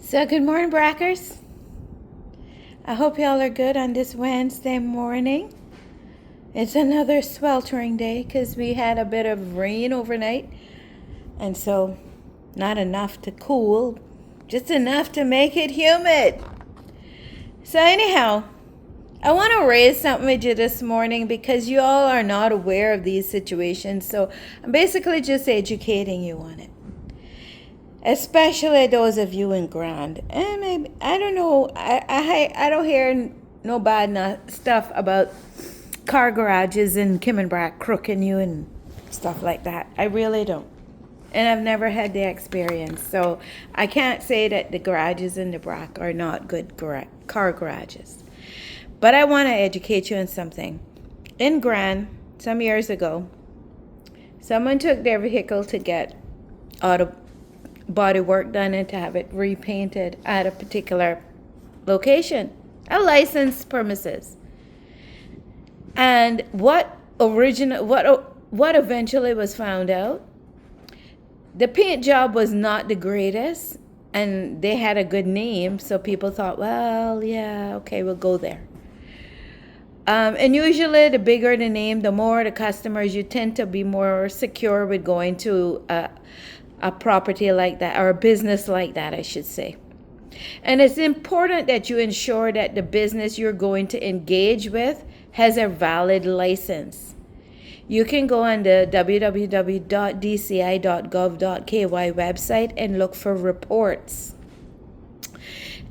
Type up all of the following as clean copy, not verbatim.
So, good morning, Brackers. I hope y'all are good on this Wednesday morning. It's another sweltering day because we had a bit of rain overnight. And so, not enough to cool, just enough to make it humid. So, anyhow, I want to raise something with you this morning because you all are not aware of these situations. So, I'm basically just educating you on it. Especially those of you in Grand. And maybe, I don't know, I don't hear no bad stuff about car garages in Kimmenbrack crooking you and stuff like that. I really don't. And I've never had the experience. So I can't say that the garages in the Brack are not good car garages. But I want to educate you on something. In Grand, some years ago, someone took their vehicle to get auto body work done and to have it repainted at a particular location, a licensed premises. And what eventually was found out, the paint job was not the greatest, and they had a good name, so people thought, well, yeah, okay, we'll go there. And usually the bigger the name, the more the customers, you tend to be more secure with going to a property like that, or a business like that, I should say. And it's important that you ensure that the business you're going to engage with has a valid license. You can go on the www.dci.gov.ky website and look for reports.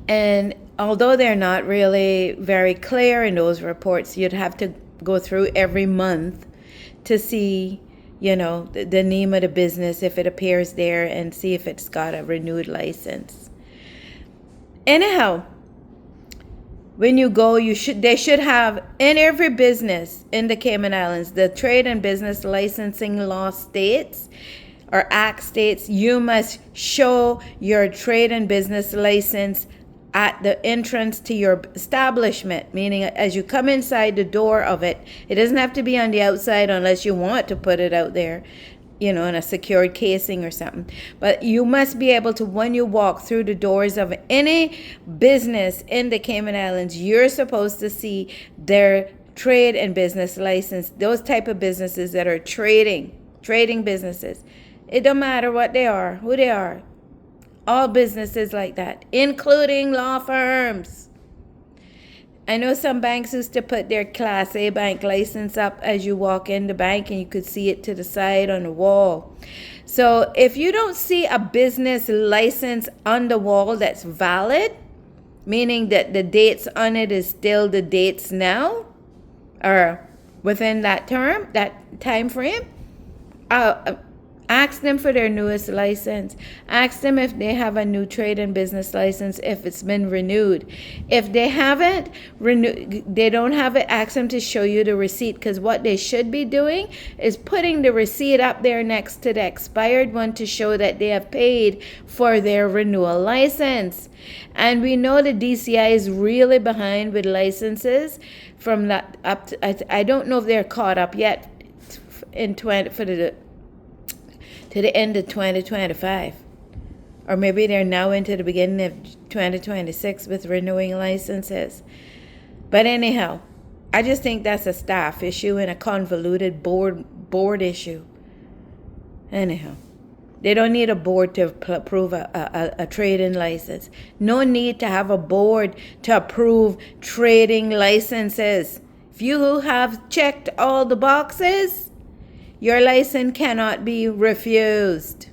And although they're not really very clear in those reports, you'd have to go through every month to see the name of the business, if it appears there, and see if it's got a renewed license. Anyhow, when you go, they should have, in every business in the Cayman Islands, the trade and business licensing law states, or act states, you must show your trade and business license at the entrance to your establishment, meaning as you come inside the door of it. It doesn't have to be on the outside unless you want to put it out there, in a secured casing or something. But you must be able to, when you walk through the doors of any business in the Cayman Islands, you're supposed to see their trade and business license, those type of businesses that are trading businesses. It don't matter what they are, who they are. All businesses like that, including law firms. I know some banks used to put their Class A bank license up as you walk in the bank, and you could see it to the side on the wall. So if you don't see a business license on the wall that's valid, meaning that the dates on it is still the dates now, or within that time frame, ask them for their newest license. Ask them if they have a new trade and business license, if it's been renewed. If they haven't renewed, they don't have it, ask them to show you the receipt, because what they should be doing is putting the receipt up there next to the expired one to show that they have paid for their renewal license. And we know the DCI is really behind with licenses from that up to, I don't know if they're caught up yet to the end of 2025. Or maybe they're now into the beginning of 2026 with renewing licenses. But anyhow, I just think that's a staff issue and a convoluted board issue. Anyhow, they don't need a board to approve a trading license. No need to have a board to approve trading licenses. If you have checked all the boxes, your license cannot be refused.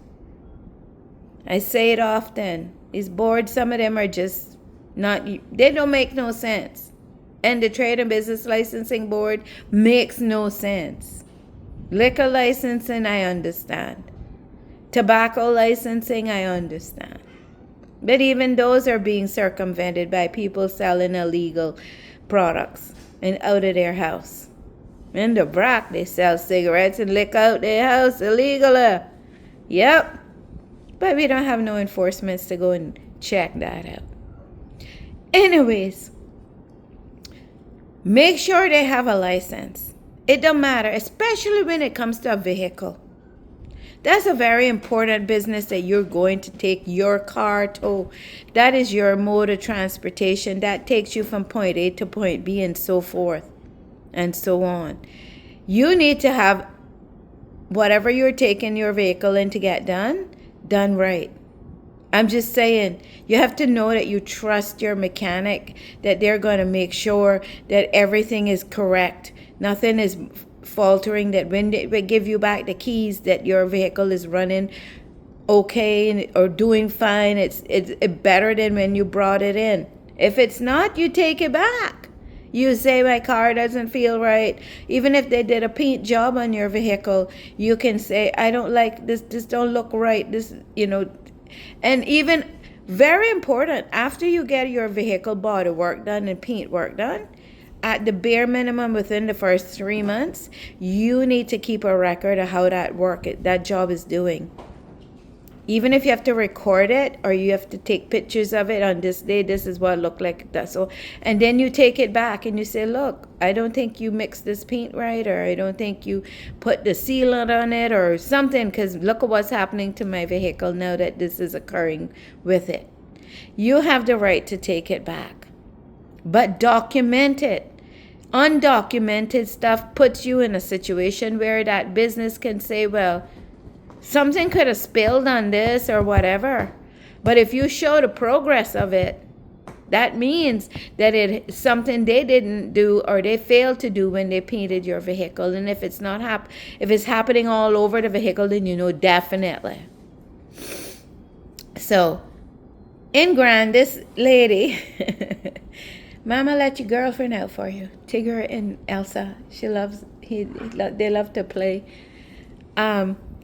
I say it often. These boards, some of them are just not, they don't make no sense. And the Trade and Business Licensing Board makes no sense. Liquor licensing, I understand. Tobacco licensing, I understand. But even those are being circumvented by people selling illegal products and out of their house. In the Brack, they sell cigarettes and liquor out their house illegally. Yep. But we don't have no enforcements to go and check that out. Anyways, make sure they have a license. It don't matter, especially when it comes to a vehicle. That's a very important business that you're going to take your car to. That is your mode of transportation. That takes you from point A to point B and so forth and so on. You need to have whatever you're taking your vehicle in to get done right. I'm just saying, you have to know that you trust your mechanic, that they're going to make sure that everything is correct. Nothing is faltering, that when they give you back the keys, that your vehicle is running okay or doing fine. It's better than when you brought it in. If it's not, you take it back. You say, my car doesn't feel right. Even if they did a paint job on your vehicle, you can say, I don't like this. This don't look right. This, and even very important, after you get your vehicle body work done and paint work done, at the bare minimum within the first 3 months, you need to keep a record of how that job is doing. Even if you have to record it or you have to take pictures of it on this day, this is what it looked like. And then you take it back and you say, look, I don't think you mixed this paint right, or I don't think you put the sealant on it or something, because look at what's happening to my vehicle now that this is occurring with it. You have the right to take it back, but document it. Undocumented stuff puts you in a situation where that business can say, well, something could have spilled on this or whatever. But if you show the progress of it, that means that it's something they didn't do or they failed to do when they painted your vehicle. And if it's not if it's happening all over the vehicle, then you know definitely. So, in Grand, this lady, Mama let your girlfriend out for you. Tigger and Elsa. They love to play.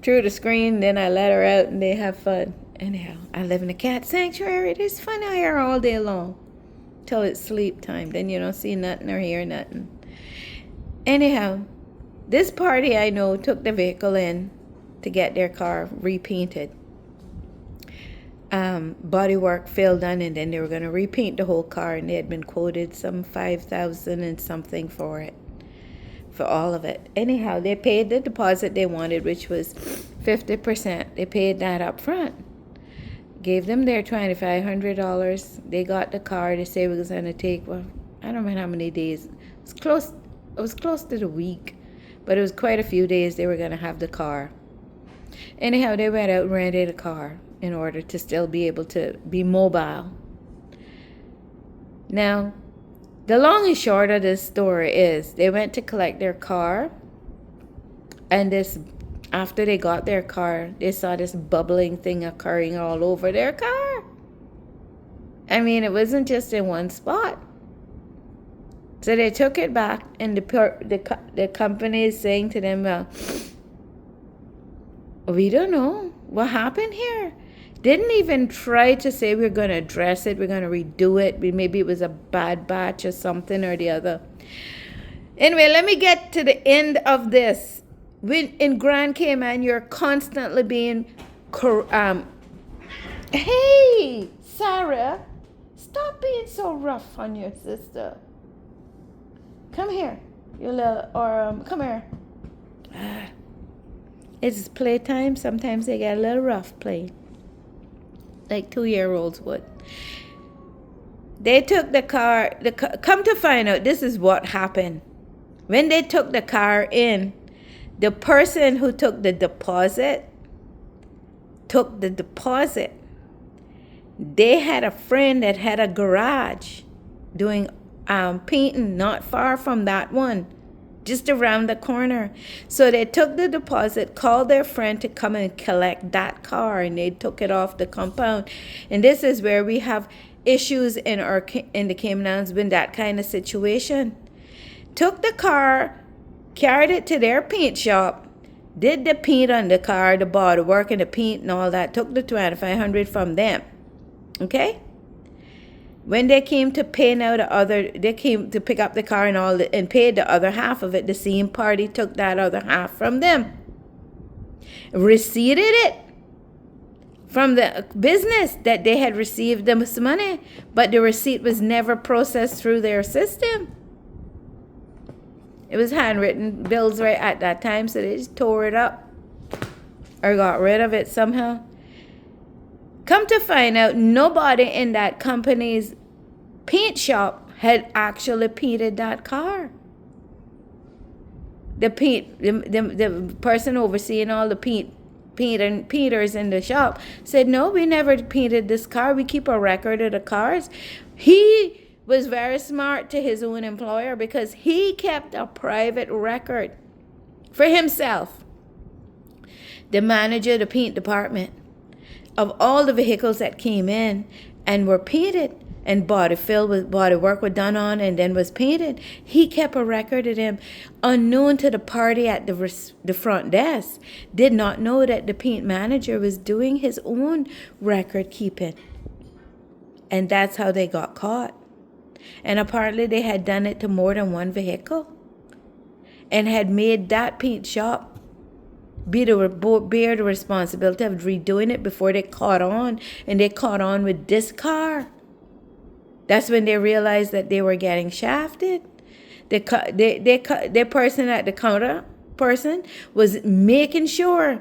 Through the screen, then I let her out and they have fun. Anyhow, I live in a cat sanctuary. There's fun out here all day long till it's sleep time. Then you don't see nothing or hear nothing. Anyhow, this party I know took the vehicle in to get their car repainted. Body work failed done, and then they were going to repaint the whole car, and they had been quoted some $5,000 and something for it. For all of it. Anyhow, they paid the deposit they wanted, which was 50%. They paid that up front. Gave them their $2,500. They got the car. They say it was going to take, well, I don't know how many days. It was close to the week, but it was quite a few days they were going to have the car. Anyhow, they went out and rented a car in order to still be able to be mobile. Now, the long and short of this story is they went to collect their car, and after they got their car, they saw this bubbling thing occurring all over their car. I mean, it wasn't just in one spot. So they took it back, and the company is saying to them, well, we don't know what happened here. Didn't even try to say we're going to address it, we're going to redo it. Maybe it was a bad batch or something or the other. Anyway, let me get to the end of this. In Grand Cayman, you're constantly being... Hey, Sarah, stop being so rough on your sister. Come here, you little... come here. It's playtime. Sometimes they get a little rough playing. Like 2-year-olds would. They took the car. Come to find out, this is what happened. When they took the car in, the person who took the deposit. They had a friend that had a garage doing painting not far from that one, just around the corner. So they took the deposit, called their friend to come and collect that car, and they took it off the compound. And this is where we have issues in the Cayman Islands with that kind of situation. Took the car, carried it to their paint shop, did the paint on the car, the body work and the paint and all that, took the $2,500 from them. Okay? When they came to pay now they came to pick up the car and paid the other half of it. The same party took that other half from them. Receipted it from the business that they had received them some money, but the receipt was never processed through their system. It was handwritten bills right at that time, so they just tore it up. or got rid of it somehow. Come to find out, nobody in that company's paint shop had actually painted that car. The person overseeing all the painters in the shop said, no, we never painted this car. We keep a record of the cars. He was very smart to his own employer because he kept a private record for himself. The manager of the paint department, of all the vehicles that came in and were painted and body work was done on and then was painted, he kept a record of them. Unknown to the party at the front desk, did not know that the paint manager was doing his own record keeping. And that's how they got caught. And apparently they had done it to more than one vehicle and had made that paint shop bear the responsibility of redoing it before they caught on. And they caught on with this car. That's when they realized that they were getting shafted. The person at the counter person was making sure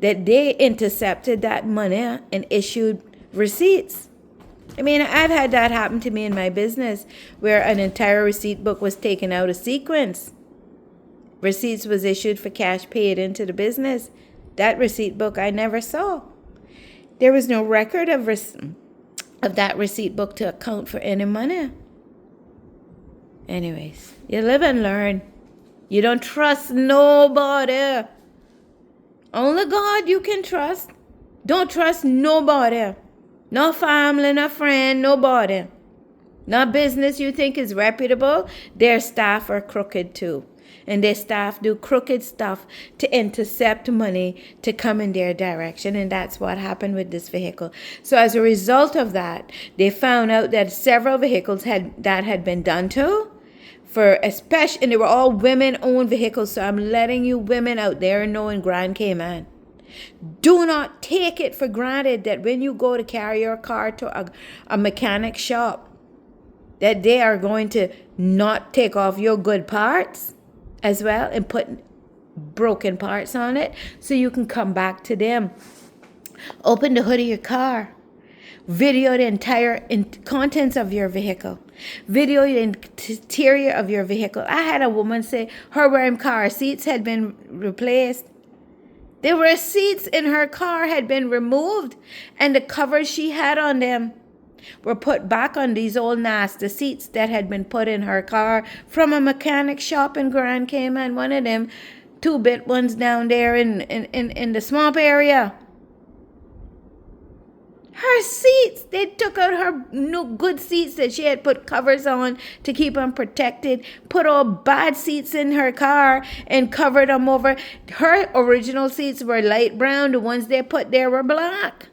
that they intercepted that money and issued receipts. I mean, I've had that happen to me in my business where an entire receipt book was taken out of sequence. Receipts was issued for cash paid into the business. That receipt book I never saw. There was no record of that receipt book to account for any money. Anyways, you live and learn. You don't trust nobody. Only God you can trust. Don't trust nobody. No family, no friend, nobody. No business you think is reputable. Their staff are crooked too. And their staff do crooked stuff to intercept money to come in their direction. And that's what happened with this vehicle. So as a result of that, they found out that several vehicles had been done to. And they were all women-owned vehicles. So I'm letting you women out there know in Grand Cayman, do not take it for granted that when you go to carry your car to a mechanic shop, that they are going to not take off your good parts as well and put broken parts on it so you can come back to them. Open the hood of your car. Video the entire contents of your vehicle. Video the interior of your vehicle. I had a woman say her car seats had been replaced. There were seats in her car had been removed and the covers she had on them were put back on these old nasty seats that had been put in her car from a mechanic shop in Grand Cayman, one of them 2-bit ones down there in the swamp area. Her seats, they took out her no good seats that she had put covers on to keep them protected, put all bad seats in her car and covered them over. Her original seats were light brown. The ones they put there were black.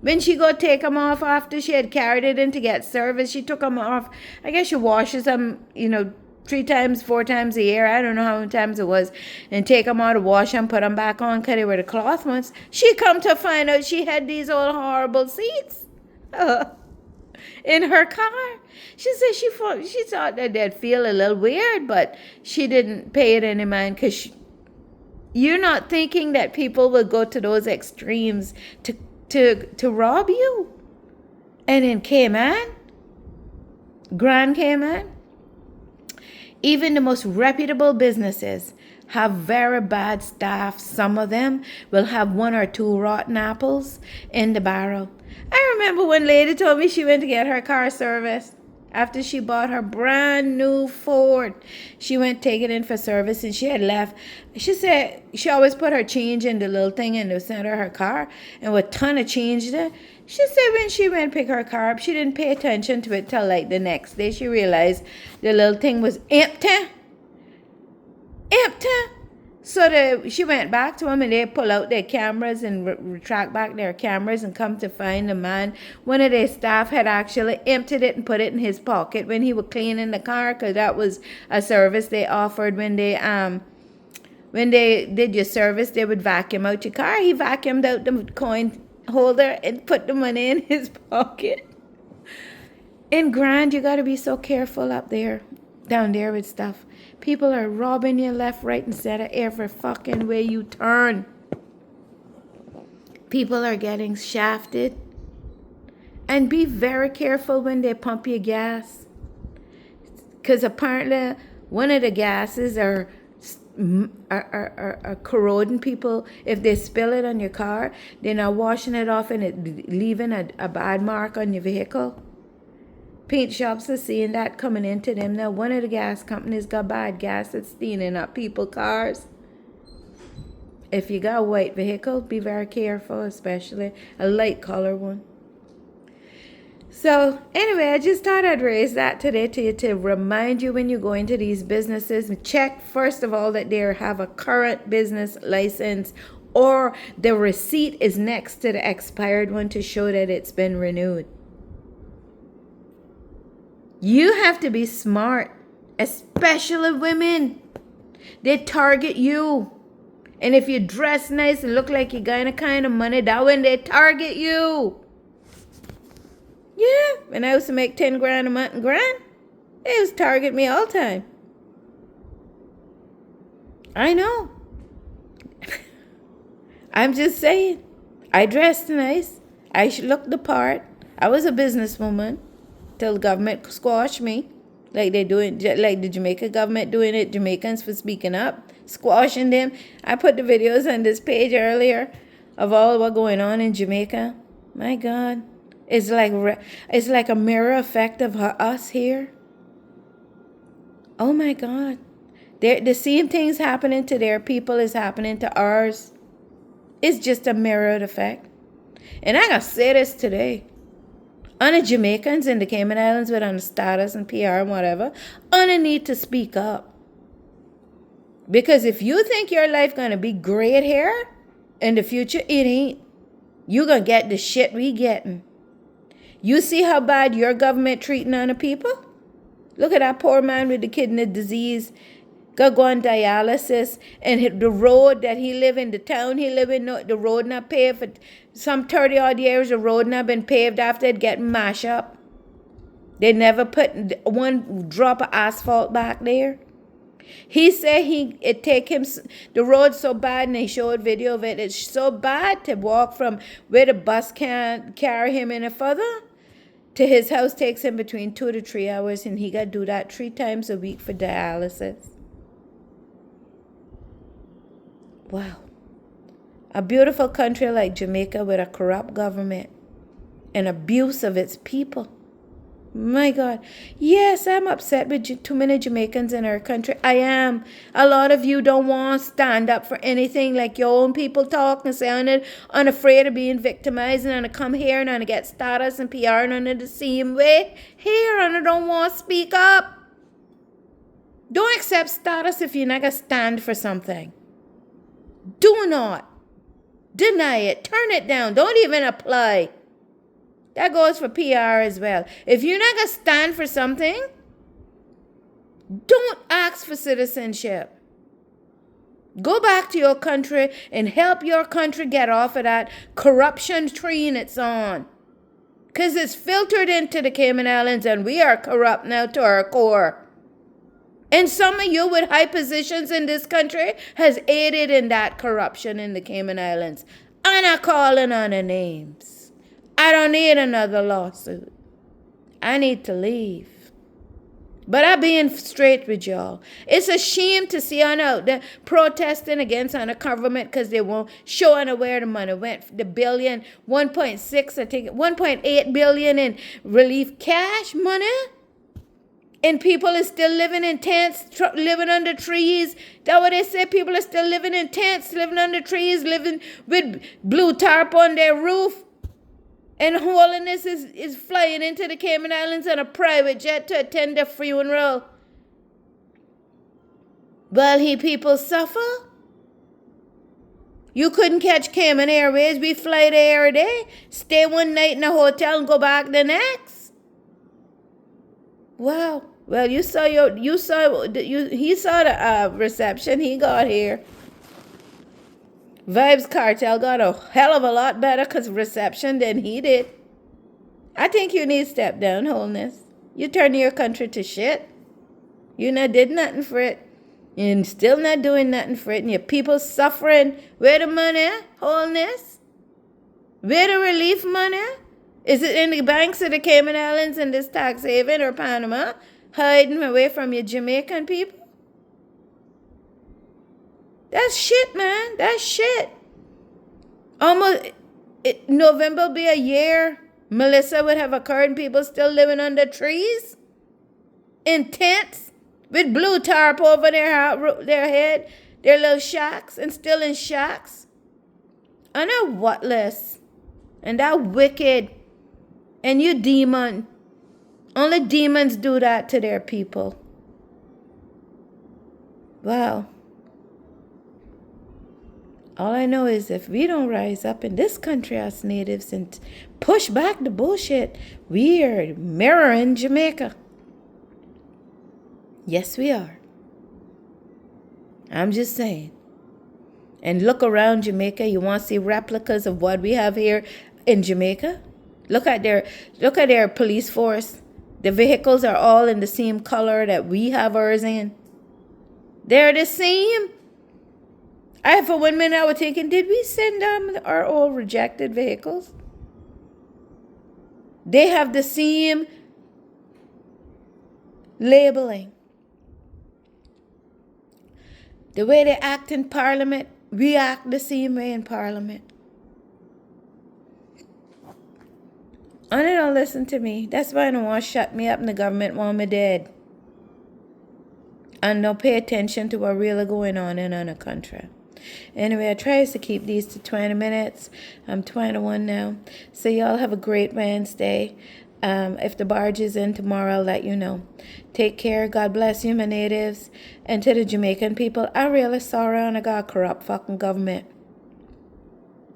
When she go take them off after she had carried it in to get service, she took them off. I guess she washes them, 3 times, 4 times a year. I don't know how many times it was. And take them out, wash them, put them back on because they were the cloth ones. She come to find out she had these old horrible seats in her car. She said she thought that they'd feel a little weird, but she didn't pay it any mind because you're not thinking that people will go to those extremes to rob you. And in Cayman, Grand Cayman, even the most reputable businesses have very bad staff. Some of them will have 1 or 2 rotten apples in the barrel. I remember one lady told me she went to get her car serviced after she bought her brand new Ford. She went to take it in for service and she had left. She said she always put her change in the little thing in the center of her car and with a ton of change there. She said when she went to pick her car up, she didn't pay attention to it till like the next day. She realized the little thing was empty. So she went back to them and they pull out their cameras and retract back their cameras and come to find the man. One of their staff had actually emptied it and put it in his pocket when he was cleaning the car because that was a service they offered when they did your service. They would vacuum out your car. He vacuumed out the coin holder and put the money in his pocket. In Grand, you got to be so careful down there with stuff. People are robbing you left, right, and center every fucking way you turn. People are getting shafted. And be very careful when they pump your gas. Because apparently one of the gases are corroding people. If they spill it on your car, they're not washing it off and it leaving a bad mark on your vehicle. Paint shops are seeing that coming into them now. One of the gas companies got bad gas that's stealing up people's cars. If you got a white vehicle, be very careful, especially a light color one. So anyway, I just thought I'd raise that today to remind you when you go into these businesses, check first of all that they have a current business license or the receipt is next to the expired one to show that it's been renewed. You have to be smart, especially women. They target you. And if you dress nice and look like you got a kind of money, that when they target you. Yeah, when I used to make 10 grand a month and grand, they used to target me all the time. I know. I'm just saying. I dressed nice. I looked the part. I was a businesswoman till the government squashed me. Like they doing, like the Jamaica government doing it. Jamaicans for speaking up, squashing them. I put the videos on this page earlier of all what going on in Jamaica. My God. It's like a mirror effect of us here. Oh my God. The same things happening to their people is happening to ours. It's just a mirrored effect. And I gotta say this today. On the Jamaicans in the Cayman Islands with on the status and PR and whatever, I need to speak up. Because if you think your life gonna be great here in the future, it ain't. You gonna get the shit we getting. You see how bad your government treating on the people? Look at that poor man with the kidney disease. Go on dialysis. And the road that he live in, the town he live in, the road not paved for some 30 odd years. The road not been paved after it get mashed up. They never put one drop of asphalt back there. He said it take him, the road so bad, and he showed video of it. It's so bad to walk from where the bus can't carry him any further to his house takes him between 2 to 3 hours, and he got to do that 3 times a week for dialysis. Wow. A beautiful country like Jamaica with a corrupt government and abuse of its people. My God. Yes, I'm upset with too many Jamaicans in our country. I am. A lot of you don't want to stand up for anything like your own people talk and say, I'm unafraid of being victimized and I come here and I get status and PR and the same way here and I don't want to speak up. Don't accept status if you're not going to stand for something. Do not. Deny it. Turn it down. Don't even apply. That goes for PR as well. If you're not going to stand for something, don't ask for citizenship. Go back to your country and help your country get off of that corruption train it's on. Because it's filtered into the Cayman Islands and we are corrupt now to our core. And some of you with high positions in this country has aided in that corruption in the Cayman Islands. I'm not calling on the names. I don't need another lawsuit. I need to leave. But I'm being straight with y'all. It's a shame to see on out there protesting against on the government because they won't show on where the money went. The billion, 1.6, I think 1.8 billion in relief cash money. And people are still living in tents, living under trees. That's what they say. People are still living in tents, living under trees, living with blue tarp on their roof. And holiness is flying into the Cayman Islands on a private jet to attend the funeral. While people suffer. You couldn't catch Cayman Airways. We fly there every day. Stay one night in a hotel and go back the next. Wow. Well, he saw the reception he got here. Vibes Cartel got a hell of a lot better because reception than he did. I think you need to step down, Wholeness. You turn your country to shit. You not did nothing for it. You're still not doing nothing for it. And your people suffering. Where the money, Wholeness? Where the relief money? Is it in the banks of the Cayman Islands and this tax haven or Panama, hiding away from your Jamaican people? That's shit, man. That's shit. Almost November will be a year. Melissa would have occurred and people still living under trees in tents with blue tarp over their head, their little shacks, and still in shacks. And that whatless and that wicked and you demon. Only demons do that to their people. Wow. All I know is if we don't rise up in this country as natives and push back the bullshit, we are mirroring Jamaica. Yes, we are. I'm just saying. And look around Jamaica. You want to see replicas of what we have here in Jamaica? Look at their police force. The vehicles are all in the same color that we have ours in. They're the same. For 1 minute I was thinking, did we send them our old rejected vehicles? They have the same labeling. The way they act in Parliament, we act the same way in Parliament. And they don't listen to me. That's why they don't want to shut me up and the government want me dead. And don't pay attention to what really going on in our country. Anyway, I try to keep these to 20 minutes. I'm 21 now. So y'all have a great Wednesday. If the barge is in tomorrow, I'll let you know. Take care. God bless you, my natives. And to the Jamaican people, I'm really sorry on a God corrupt fucking government.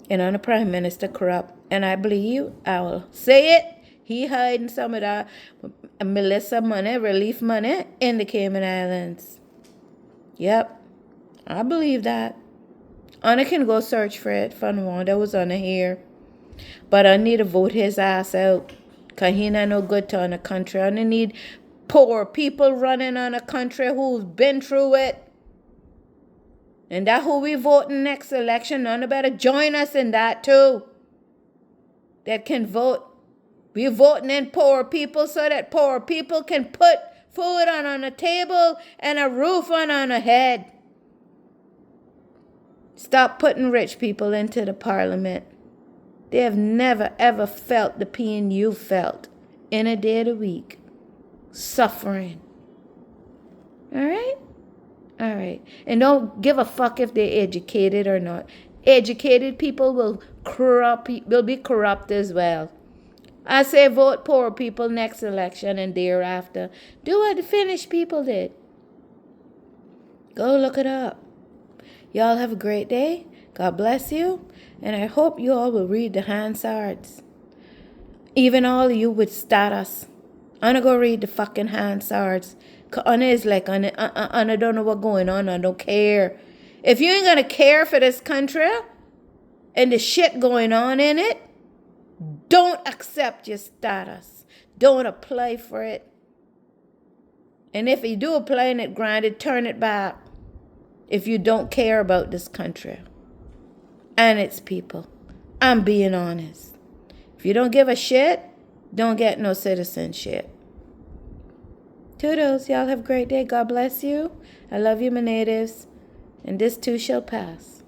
And on a prime minister corrupt. And I believe, I will say it, he hiding some of that Melissa money, relief money in the Cayman Islands. Yep. I believe that. And I can go search for it. Fun one. That was on here. But I need to vote his ass out. Because he not no good to on a country. And I need poor people running on a country who's been through it. And that who we vote in next election. None better join us in that too. That can vote. We're voting in poor people so that poor people can put food on a table and a roof on a head. Stop putting rich people into the parliament. They have never ever felt the pain you felt in a day of the week. Suffering. All right? All right. And don't give a fuck if they're educated or not. Educated people will be corrupt as well. I say vote poor people next election and thereafter. Do what the Finnish people did. Go look it up. Y'all have a great day. God bless you. And I hope you all will read the Hansards. Even all of you with status. I'm going to go read the fucking Hansards. Anna is like, Anna don't know what's going on. I don't care. If you ain't going to care for this country and the shit going on in it, don't accept your status. Don't apply for it. And if you do apply and it granted, turn it back. If you don't care about this country and its people. I'm being honest. If you don't give a shit, don't get no citizenship. Toodles, y'all have a great day. God bless you. I love you, my natives. And this too shall pass.